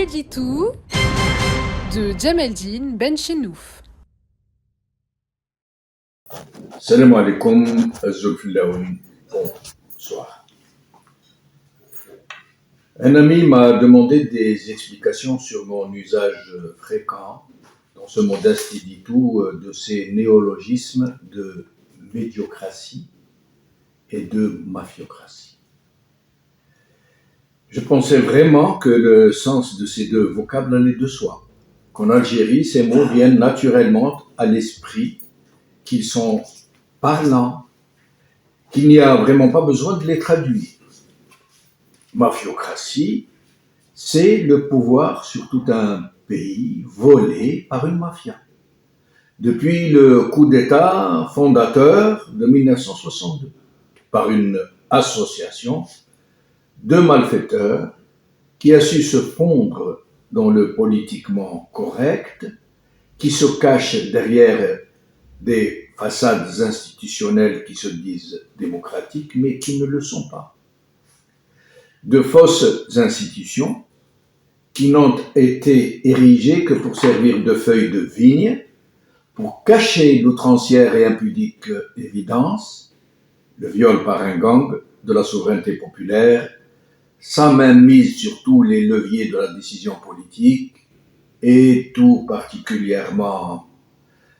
Jitu de Djemeldine Benchenouf. Salam alaikum, Zulfilaoui. Bonsoir. Un ami m'a demandé des explications sur mon usage fréquent dans ce modeste édito de ces néologismes de médiocratie et de mafiocratie. Je pensais vraiment que le sens de ces deux vocables allait de soi, qu'en Algérie, ces mots viennent naturellement à l'esprit, qu'ils sont parlants, qu'il n'y a vraiment pas besoin de les traduire. Mafiocratie, c'est le pouvoir sur tout un pays volé par une mafia. Depuis le coup d'État fondateur de 1962, par une association de malfaiteurs qui a su se fondre dans le politiquement correct, qui se cache derrière des façades institutionnelles qui se disent démocratiques, mais qui ne le sont pas. De fausses institutions qui n'ont été érigées que pour servir de feuilles de vigne, pour cacher l'outrancière et impudique évidence, le viol par un gang de la souveraineté populaire, sans même mise sur tous les leviers de la décision politique, et tout particulièrement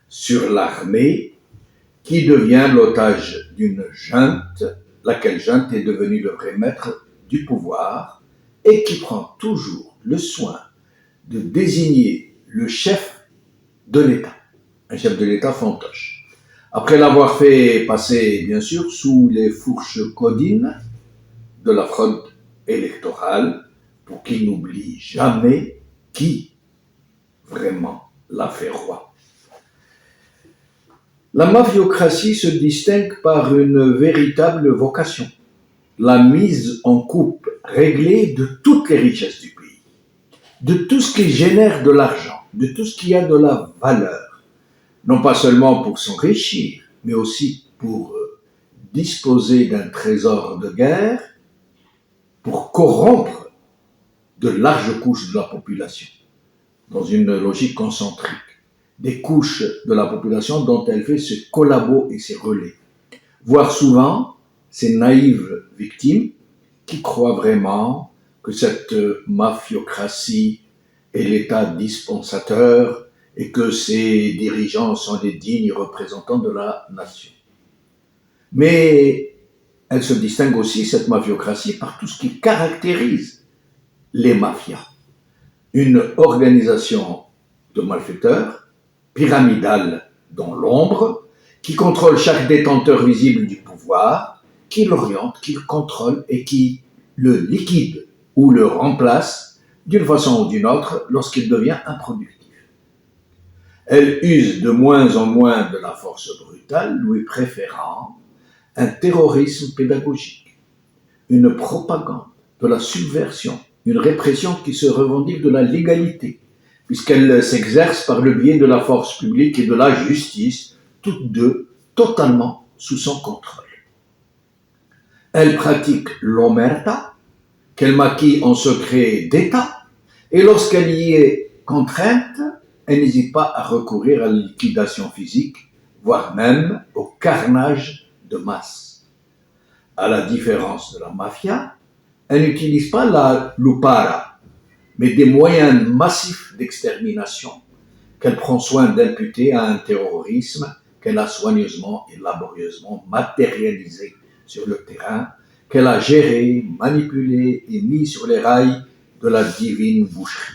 sur l'armée, qui devient l'otage d'une junte, laquelle junte est devenue le vrai maître du pouvoir et qui prend toujours le soin de désigner le chef de l'État, un chef de l'État fantoche. Après l'avoir fait passer, bien sûr, sous les fourches codines de la fraude électorale, pour qu'il n'oublie jamais qui vraiment l'a fait roi. La mafiocratie se distingue par une véritable vocation, la mise en coupe réglée de toutes les richesses du pays, de tout ce qui génère de l'argent, de tout ce qui a de la valeur, non pas seulement pour s'enrichir, mais aussi pour disposer d'un trésor de guerre, pour corrompre de larges couches de la population, dans une logique concentrique, des couches de la population dont elle fait ses collabos et ses relais, voire souvent ces naïves victimes qui croient vraiment que cette mafiocratie est l'État dispensateur et que ses dirigeants sont les dignes représentants de la nation. Mais elle se distingue aussi, cette mafiocratie, par tout ce qui caractérise les mafias. Une organisation de malfaiteurs, pyramidale dans l'ombre, qui contrôle chaque détenteur visible du pouvoir, qui l'oriente, qui le contrôle et qui le liquide ou le remplace d'une façon ou d'une autre lorsqu'il devient improductif. Elle use de moins en moins de la force brutale, lui préférant un terrorisme pédagogique, une propagande de la subversion, une répression qui se revendique de la légalité, puisqu'elle s'exerce par le biais de la force publique et de la justice, toutes deux totalement sous son contrôle. Elle pratique l'omerta, qu'elle maquille en secret d'État, et lorsqu'elle y est contrainte, elle n'hésite pas à recourir à la liquidation physique, voire même au carnage de masse. À la différence de la mafia, elle n'utilise pas la lupara, mais des moyens massifs d'extermination qu'elle prend soin d'imputer à un terrorisme qu'elle a soigneusement et laborieusement matérialisé sur le terrain, qu'elle a géré, manipulé et mis sur les rails de la divine boucherie.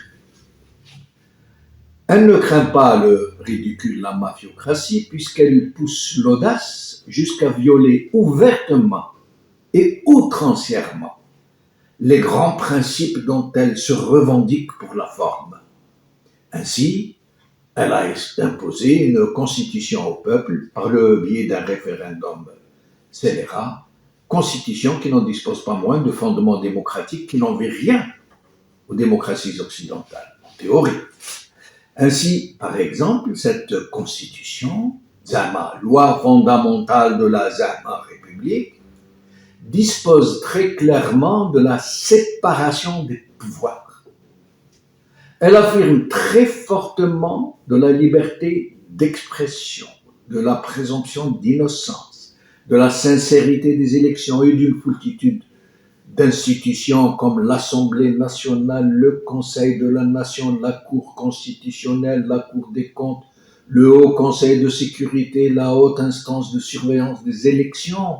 Elle ne craint pas le ridicule de la mafiocratie puisqu'elle pousse l'audace jusqu'à violer ouvertement et outrancièrement les grands principes dont elle se revendique pour la forme. Ainsi, elle a imposé une constitution au peuple par le biais d'un référendum scélérat, constitution qui n'en dispose pas moins de fondements démocratiques qui n'envient rien aux démocraties occidentales, en théorie. Ainsi, par exemple, cette constitution, Zama, loi fondamentale de la Zama République, dispose très clairement de la séparation des pouvoirs. Elle affirme très fortement de la liberté d'expression, de la présomption d'innocence, de la sincérité des élections et d'une foultitude d'institutions comme l'Assemblée nationale, le Conseil de la nation, la Cour constitutionnelle, la Cour des comptes, le Haut Conseil de sécurité, la haute instance de surveillance des élections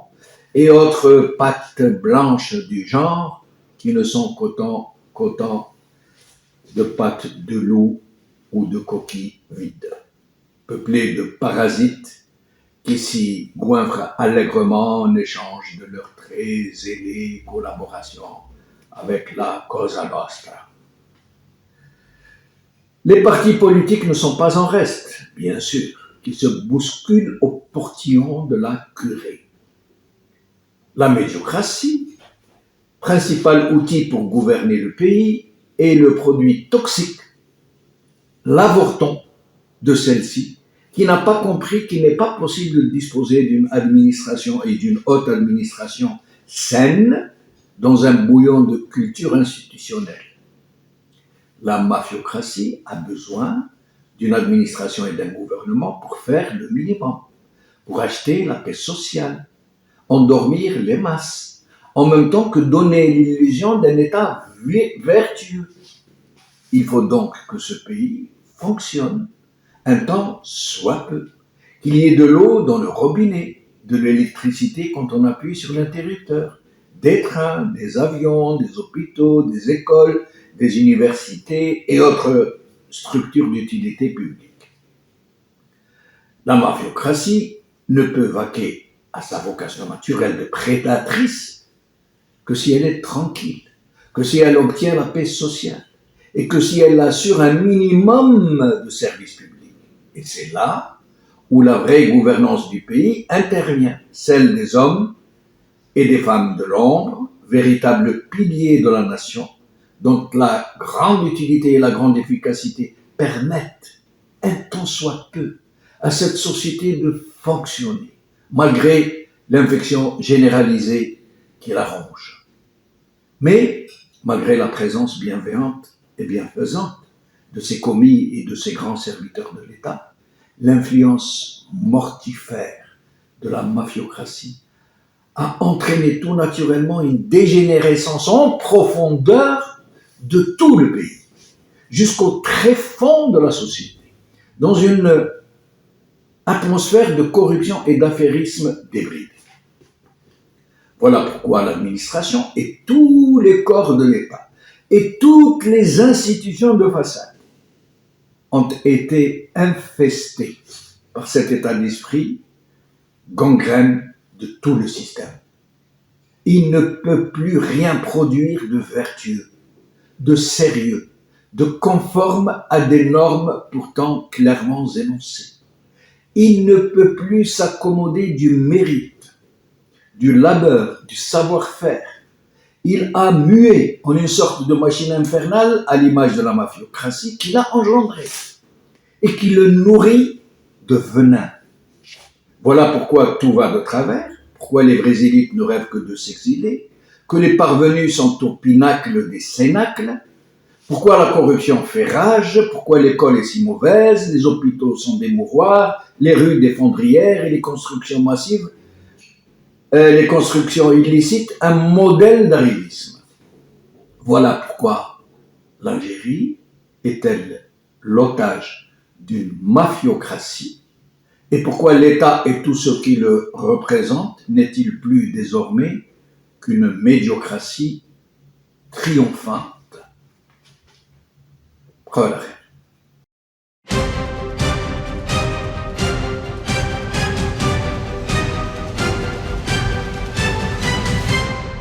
et autres pattes blanches du genre qui ne sont qu'autant de pattes de loup ou de coquilles vides, peuplées de parasites qui s'y goinfrent allègrement en échange de leur très zélée collaboration avec la Cosa Nostra. Les partis politiques ne sont pas en reste, bien sûr, qui se bousculent au portillon de la curée. La médiocratie, principal outil pour gouverner le pays, est le produit toxique, l'avorton de celle-ci, qui n'a pas compris qu'il n'est pas possible de disposer d'une administration et d'une haute administration saine dans un bouillon de culture institutionnelle. La mafiocratie a besoin d'une administration et d'un gouvernement pour faire le minimum, pour acheter la paix sociale, endormir les masses, en même temps que donner l'illusion d'un État vertueux. Il faut donc que ce pays fonctionne un temps soit peu, qu'il y ait de l'eau dans le robinet, de l'électricité quand on appuie sur l'interrupteur, des trains, des avions, des hôpitaux, des écoles, des universités et autres structures d'utilité publique. La mafiocratie ne peut vaquer à sa vocation naturelle de prédatrice que si elle est tranquille, que si elle obtient la paix sociale et que si elle assure un minimum de services publics. Et c'est là où la vraie gouvernance du pays intervient, celle des hommes et des femmes de l'ombre, véritables piliers de la nation, dont la grande utilité et la grande efficacité permettent, un tant soit peu, à cette société de fonctionner, malgré l'infection généralisée qui la ronge. Mais, malgré la présence bienveillante et bienfaisante de ses commis et de ses grands serviteurs de l'État, l'influence mortifère de la mafiocratie a entraîné tout naturellement une dégénérescence en profondeur de tout le pays, jusqu'au tréfonds de la société, dans une atmosphère de corruption et d'affairisme débridé. Voilà pourquoi l'administration et tous les corps de l'État et toutes les institutions de façade ont été infestés par cet état d'esprit, gangrène de tout le système. Il ne peut plus rien produire de vertueux, de sérieux, de conforme à des normes pourtant clairement énoncées. Il ne peut plus s'accommoder du mérite, du labeur, du savoir-faire. Il a mué en une sorte de machine infernale à l'image de la mafiocratie qu'il a engendrée et qui le nourrit de venin. Voilà pourquoi tout va de travers, pourquoi les vraies élites ne rêvent que de s'exiler, que les parvenus sont au pinacle des cénacles, pourquoi la corruption fait rage, pourquoi l'école est si mauvaise, les hôpitaux sont des mouroirs, les rues des fondrières et les constructions massives, les constructions illicites, un modèle d'arrivisme. Voilà pourquoi l'Algérie est-elle l'otage d'une mafiocratie et pourquoi l'État et tout ce qui le représente n'est-il plus désormais qu'une médiocratie triomphante. Voilà.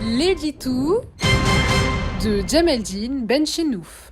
L'édito de Djemeldine Benchenouf.